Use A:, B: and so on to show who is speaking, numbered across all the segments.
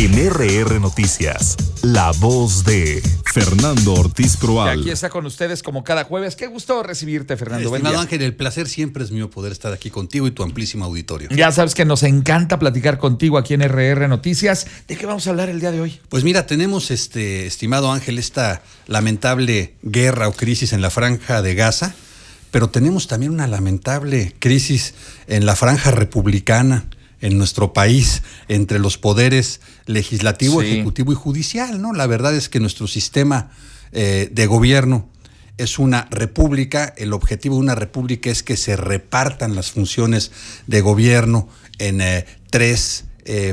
A: En RR Noticias, la voz de Fernando Ortiz Proal.
B: Y aquí está con ustedes como cada jueves. Qué gusto recibirte, Fernando.
C: Estimado Ángel, el placer siempre es mío poder estar aquí contigo y tu amplísimo auditorio.
B: Ya sabes que nos encanta platicar contigo aquí en RR Noticias. ¿De qué vamos a hablar el día de hoy?
C: Pues mira, tenemos, estimado Ángel, esta lamentable guerra o crisis en la Franja de Gaza, pero tenemos también una lamentable crisis en la Franja Republicana, en nuestro país, entre los poderes legislativo, ejecutivo y judicial, ¿no? La verdad es que nuestro sistema de gobierno es una república. El objetivo de una república es que se repartan las funciones de gobierno en tres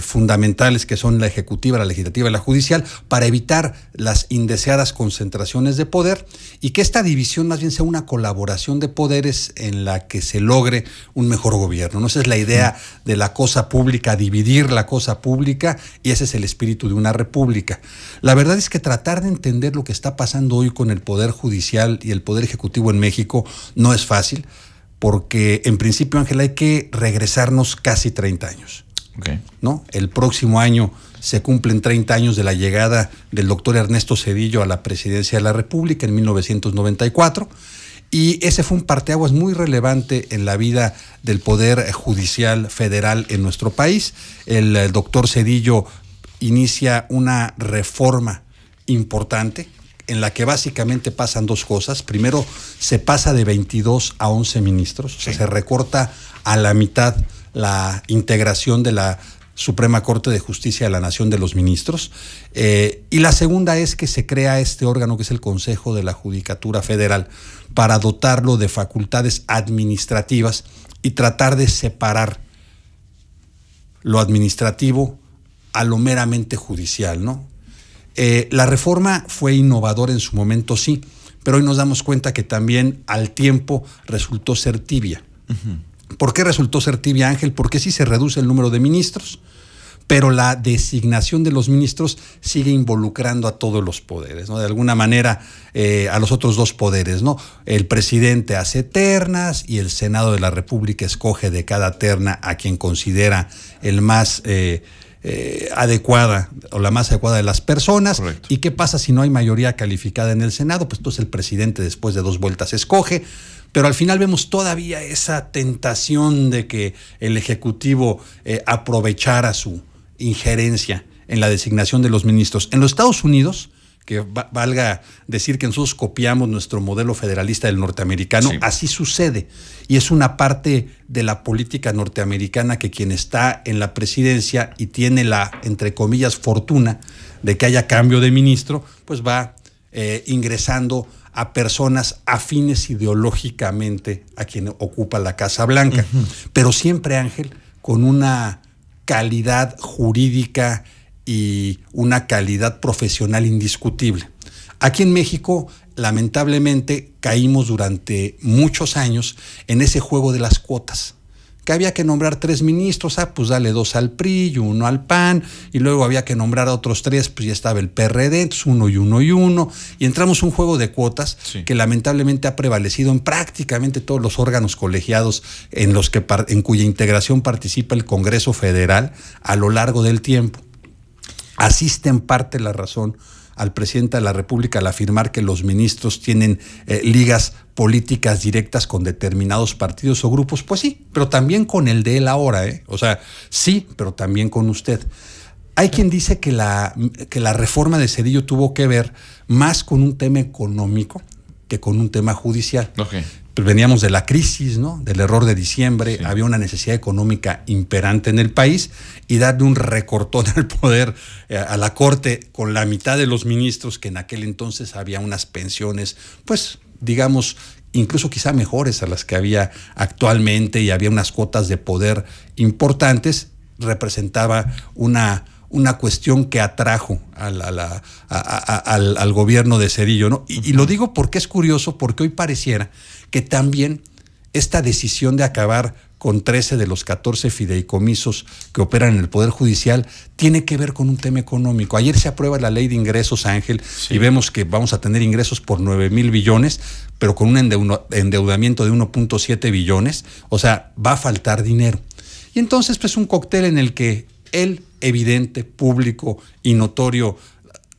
C: fundamentales, que son la ejecutiva, la legislativa y la judicial, para evitar las indeseadas concentraciones de poder y que esta división más bien sea una colaboración de poderes en la que se logre un mejor gobierno, ¿no? Esa es la idea de la cosa pública, dividir la cosa pública, y ese es el espíritu de una república. La verdad es que tratar de entender lo que está pasando hoy con el poder judicial y el poder ejecutivo en México no es fácil, porque en principio, Ángel, hay que regresarnos casi 30 años.
B: Okay.
C: ¿No? El próximo año se cumplen 30 años de la llegada del doctor Ernesto Zedillo a la presidencia de la República en 1994, y ese fue un parteaguas muy relevante en la vida del Poder Judicial Federal en nuestro país. El doctor Zedillo inicia una reforma importante en la que básicamente pasan dos cosas. Primero, se pasa de 22 a 11 ministros, o sea, se recorta a la mitad la integración de la Suprema Corte de Justicia de la Nación de los Ministros. Y la segunda es que se crea este órgano que es el Consejo de la Judicatura Federal para dotarlo de facultades administrativas y tratar de separar lo administrativo a lo meramente judicial, ¿no? La reforma fue innovadora en su momento, sí, pero hoy nos damos cuenta que también al tiempo resultó ser tibia. Uh-huh. ¿Por qué resultó ser tibia, Ángel? Porque sí se reduce el número de ministros, pero la designación de los ministros sigue involucrando a todos los poderes, ¿no? De alguna manera a los otros dos poderes, ¿no? El presidente hace ternas y el Senado de la República escoge de cada terna a quien considera el más adecuada o la más adecuada de las personas. Correcto. ¿Y qué pasa si no hay mayoría calificada en el Senado? Pues entonces el presidente después de 2 vueltas escoge. Pero al final vemos todavía esa tentación de que el Ejecutivo aprovechara su injerencia en la designación de los ministros. En los Estados Unidos, que valga decir que nosotros copiamos nuestro modelo federalista del norteamericano, sí, así sucede. Y es una parte de la política norteamericana que quien está en la presidencia y tiene la, entre comillas, fortuna de que haya cambio de ministro, pues va ingresando a personas afines ideológicamente a quien ocupa la Casa Blanca. Uh-huh. Pero siempre, Ángel, con una calidad jurídica y una calidad profesional indiscutible. Aquí en México, lamentablemente, caímos durante muchos años en ese juego de las cuotas, que había que nombrar 3 ministros, pues dale 2 al PRI y 1 al PAN, y luego había que nombrar a otros 3, pues ya estaba el PRD, entonces 1 y 1 y 1, y entramos un juego de cuotas, sí, que lamentablemente ha prevalecido en prácticamente todos los órganos colegiados en cuya integración participa el Congreso Federal a lo largo del tiempo. Asiste en parte la razón al presidente de la República al afirmar que los ministros tienen ligas políticas directas con determinados partidos o grupos. Pues sí, pero también con el de él ahora, O sea, sí, pero también con usted. Hay quien dice que la reforma de Zedillo tuvo que ver más con un tema económico que con un tema judicial.
B: Okay.
C: Pues veníamos de la crisis, ¿no? Del error de diciembre, sí, había una necesidad económica imperante en el país, y darle un recortón al poder, a la Corte, con la mitad de los ministros, que en aquel entonces había unas pensiones, pues digamos, incluso quizá mejores a las que había actualmente, y había unas cuotas de poder importantes, representaba una cuestión que atrajo al gobierno de Zedillo, ¿no? Y lo digo porque es curioso, porque hoy pareciera que también esta decisión de acabar con 13 de los 14 fideicomisos que operan en el Poder Judicial tiene que ver con un tema económico. Ayer se aprueba la ley de ingresos, Ángel, sí, y vemos que vamos a tener ingresos por 9,000 billones, pero con un endeudamiento de 1.7 billones, o sea, va a faltar dinero. Y entonces, pues, un cóctel en el que el evidente, público y notorio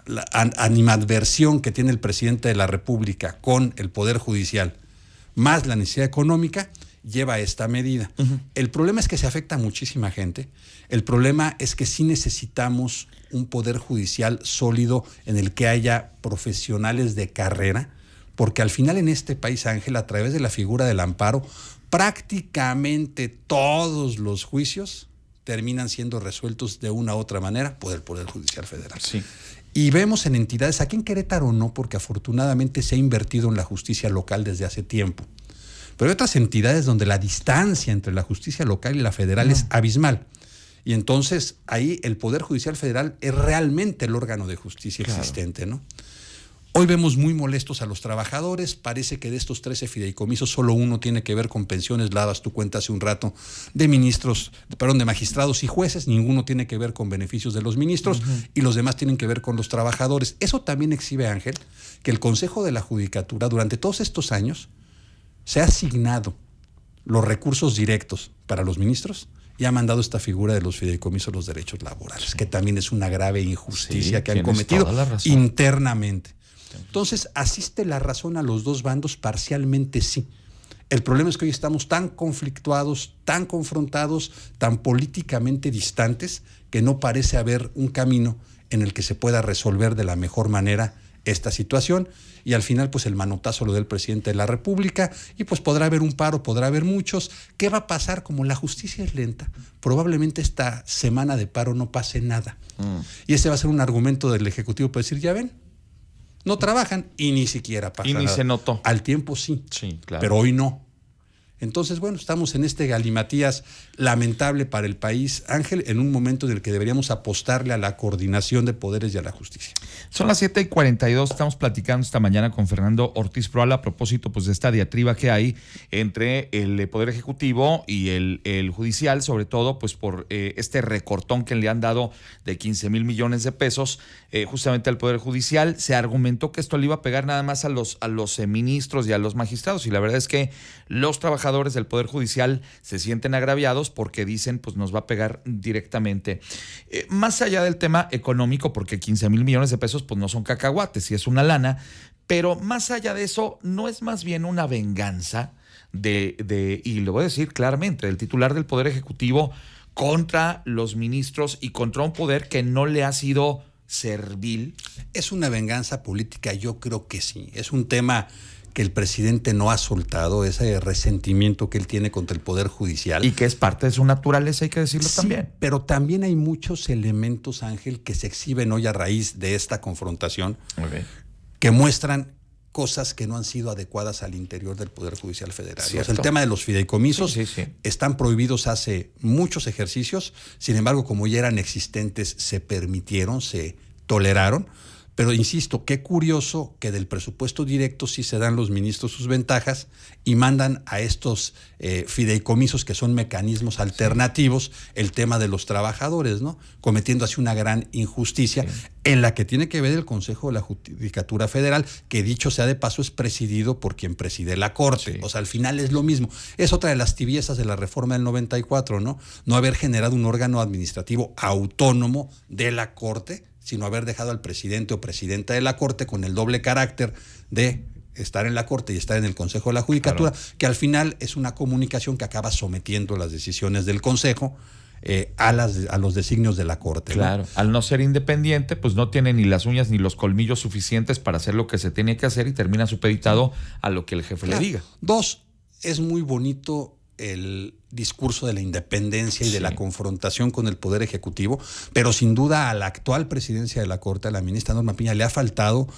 C: la animadversión que tiene el presidente de la República con el Poder Judicial, más la necesidad económica, lleva a esta medida. El problema es que se afecta a muchísima gente. El problema es que sí necesitamos un Poder Judicial sólido en el que haya profesionales de carrera, porque al final en este país, Ángel, a través de la figura del amparo, prácticamente todos los juicios terminan siendo resueltos de una u otra manera por el Poder Judicial Federal.
B: Sí.
C: Y vemos en entidades, aquí en Querétaro no, porque afortunadamente se ha invertido en la justicia local desde hace tiempo. Pero hay otras entidades donde la distancia entre la justicia local y la federal es abismal. Y entonces ahí el Poder Judicial Federal es realmente el órgano de justicia existente, ¿no? Hoy vemos muy molestos a los trabajadores. Parece que de estos 13 fideicomisos solo uno tiene que ver con pensiones, dabas tu cuenta hace un rato, de magistrados y jueces. Ninguno tiene que ver con beneficios de los ministros y los demás tienen que ver con los trabajadores. Eso también exhibe, Ángel, que el Consejo de la Judicatura durante todos estos años se ha asignado los recursos directos para los ministros y ha mandado esta figura de los fideicomisos los derechos laborales, que también es una grave injusticia que han cometido internamente. Entonces, ¿asiste la razón a los dos bandos? Parcialmente sí. El problema es que hoy estamos tan conflictuados, tan confrontados, tan políticamente distantes, que no parece haber un camino en el que se pueda resolver de la mejor manera esta situación. Y al final, pues el manotazo lo del presidente de la República, y pues podrá haber un paro, podrá haber muchos. ¿Qué va a pasar? Como la justicia es lenta, probablemente esta semana de paro no pase nada. Y ese va a ser un argumento del Ejecutivo para decir, ya ven, no trabajan y ni siquiera pasa nada.
B: Y ni se notó.
C: Al tiempo sí,
B: claro.
C: Pero hoy no. Entonces, bueno, estamos en este galimatías lamentable para el país, Ángel, en un momento en el que deberíamos apostarle a la coordinación de poderes y a la justicia.
B: Son las 7:42, estamos platicando esta mañana con Fernando Ortiz Proal a propósito pues de esta diatriba que hay entre el Poder Ejecutivo y el Judicial, sobre todo pues por este recortón que le han dado de 15,000 millones de pesos justamente al Poder Judicial. Se argumentó que esto le iba a pegar nada más a los ministros y a los magistrados, y la verdad es que los trabajadores del Poder Judicial se sienten agraviados porque dicen pues nos va a pegar directamente. Más allá del tema económico, porque 15,000 millones de pesos pues no son cacahuates y es una lana, pero más allá de eso, ¿no es más bien una venganza y lo voy a decir claramente, del titular del Poder Ejecutivo contra los ministros y contra un poder que no le ha sido servil?
C: ¿Es una venganza política? Yo creo que sí. Es un tema que el presidente no ha soltado, ese resentimiento que él tiene contra el Poder Judicial.
B: Y que es parte de su naturaleza, hay que decirlo también.
C: Pero también hay muchos elementos, Ángel, que se exhiben hoy a raíz de esta confrontación, que muestran cosas que no han sido adecuadas al interior del Poder Judicial Federal. O sea, el tema de los fideicomisos están prohibidos hace muchos ejercicios, sin embargo, como ya eran existentes, se permitieron, se toleraron. Pero insisto, qué curioso que del presupuesto directo sí se dan los ministros sus ventajas y mandan a estos fideicomisos, que son mecanismos alternativos, el tema de los trabajadores, ¿no? Cometiendo así una gran injusticia en la que tiene que ver el Consejo de la Judicatura Federal, que dicho sea de paso es presidido por quien preside la Corte. O sea, al final es lo mismo. Es otra de las tibiezas de la reforma del 94, ¿no? No haber generado un órgano administrativo autónomo de la Corte, sino haber dejado al presidente o presidenta de la Corte con el doble carácter de estar en la Corte y estar en el Consejo de la Judicatura, que al final es una comunicación que acaba sometiendo las decisiones del Consejo a los designios de la Corte.
B: Claro, ¿no? Al no ser independiente, pues no tiene ni las uñas ni los colmillos suficientes para hacer lo que se tiene que hacer y termina supeditado a lo que el jefe le diga.
C: Dos, es muy bonito el discurso de la independencia y de la confrontación con el Poder Ejecutivo, pero sin duda a la actual presidencia de la Corte, a la ministra Norma Piña, le ha faltado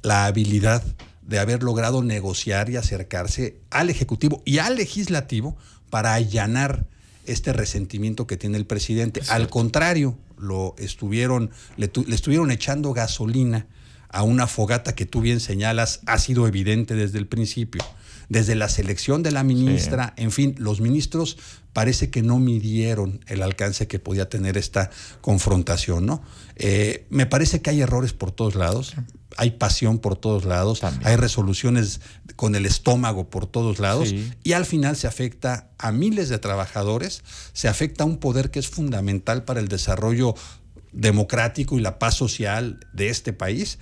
C: la habilidad de haber logrado negociar y acercarse al Ejecutivo y al Legislativo para allanar este resentimiento que tiene el presidente. Al contrario, le estuvieron echando gasolina a una fogata que tú bien señalas ha sido evidente desde el principio. desde la selección de la ministra, en fin, los ministros parece que no midieron el alcance que podía tener esta confrontación, ¿no? Me parece que hay errores por todos lados, hay pasión por todos lados, hay resoluciones con el estómago por todos lados, y al final se afecta a miles de trabajadores, se afecta a un poder que es fundamental para el desarrollo democrático y la paz social de este país,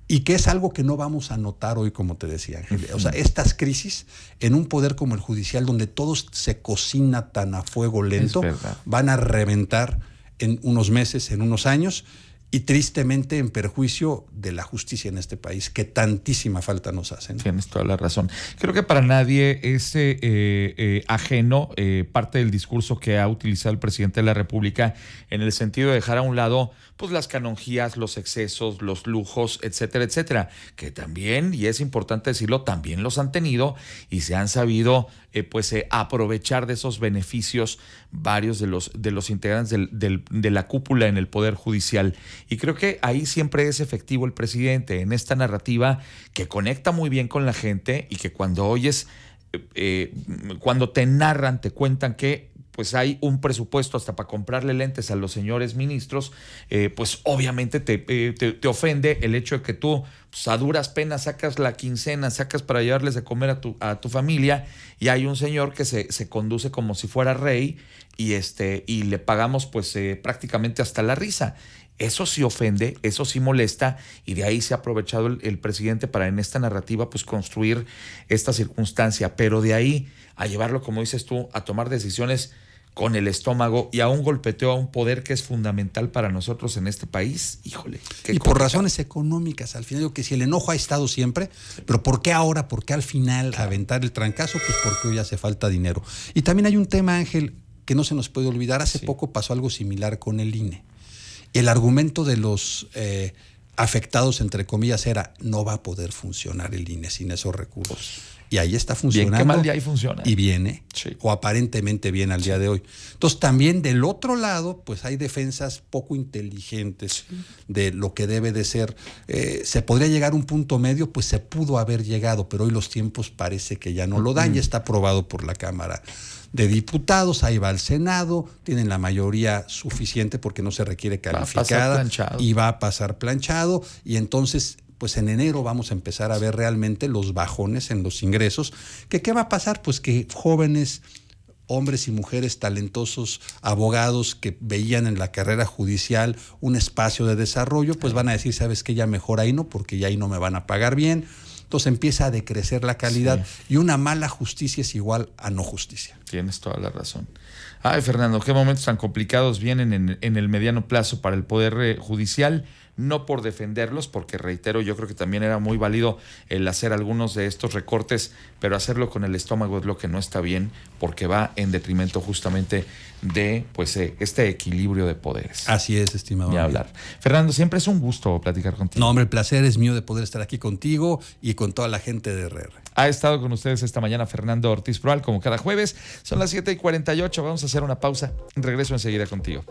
C: y que es algo que no vamos a notar hoy, como te decía, Ángel. O sea, estas crisis en un poder como el judicial, donde todo se cocina tan a fuego lento, van a reventar en unos meses, en unos años, y tristemente en perjuicio de la justicia en este país, que tantísima falta nos hace, ¿no?
B: Tienes toda la razón. Creo que para nadie es ajeno parte del discurso que ha utilizado el presidente de la República en el sentido de dejar a un lado pues las canonjías, los excesos, los lujos, etcétera, etcétera, que también, y es importante decirlo, también los han tenido y se han sabido aprovechar de esos beneficios varios de los integrantes de la cúpula en el Poder Judicial. Y creo que ahí siempre es efectivo el presidente en esta narrativa que conecta muy bien con la gente y que cuando oyes, cuando te narran, te cuentan que pues hay un presupuesto hasta para comprarle lentes a los señores ministros, pues obviamente te ofende el hecho de que tú pues a duras penas sacas la quincena, sacas para llevarles de comer a tu familia, y hay un señor que se conduce como si fuera rey y le pagamos pues prácticamente hasta la risa. Eso sí ofende, eso sí molesta, y de ahí se ha aprovechado el presidente para en esta narrativa pues construir esta circunstancia, pero de ahí a llevarlo, como dices tú, a tomar decisiones con el estómago y a un golpeteo a un poder que es fundamental para nosotros en este país, híjole.
C: Y por razones económicas, al final digo que si el enojo ha estado siempre, pero ¿por qué ahora? ¿Por qué al final aventar el trancazo? Pues porque hoy hace falta dinero. Y también hay un tema, Ángel, que no se nos puede olvidar. Hace poco pasó algo similar con el INE. El argumento de los afectados, entre comillas, era no va a poder funcionar el INE sin esos recursos. Y ahí está funcionando.
B: Bien, qué mal día ahí funciona.
C: Y viene, o aparentemente viene al día de hoy. Entonces también del otro lado, pues hay defensas poco inteligentes de lo que debe de ser. Se podría llegar a un punto medio, pues se pudo haber llegado, pero hoy los tiempos parece que ya no lo dan. Ya está aprobado por la Cámara de Diputados, ahí va al Senado, tienen la mayoría suficiente porque no se requiere calificada, y va a pasar planchado, y entonces pues en enero vamos a empezar a ver realmente los bajones en los ingresos. ¿Qué va a pasar? Pues que jóvenes, hombres y mujeres talentosos, abogados que veían en la carrera judicial un espacio de desarrollo, pues van a decir, ¿sabes qué? Ya mejor ahí no, porque ya ahí no me van a pagar bien. Entonces empieza a decrecer la calidad, y una mala justicia es igual a no justicia.
B: Tienes toda la razón. Ay, Fernando, qué momentos tan complicados vienen en el mediano plazo para el Poder Judicial. No por defenderlos, porque reitero, yo creo que también era muy válido el hacer algunos de estos recortes, pero hacerlo con el estómago es lo que no está bien, porque va en detrimento justamente de este equilibrio de poderes.
C: Así es, estimado.
B: Ni hablar. Fernando, siempre es un gusto platicar contigo.
C: No, hombre, el placer es mío de poder estar aquí contigo y con toda la gente de RR.
B: Ha estado con ustedes esta mañana Fernando Ortiz Proal, como cada jueves. Son las 7:48, vamos a hacer una pausa. Regreso enseguida contigo.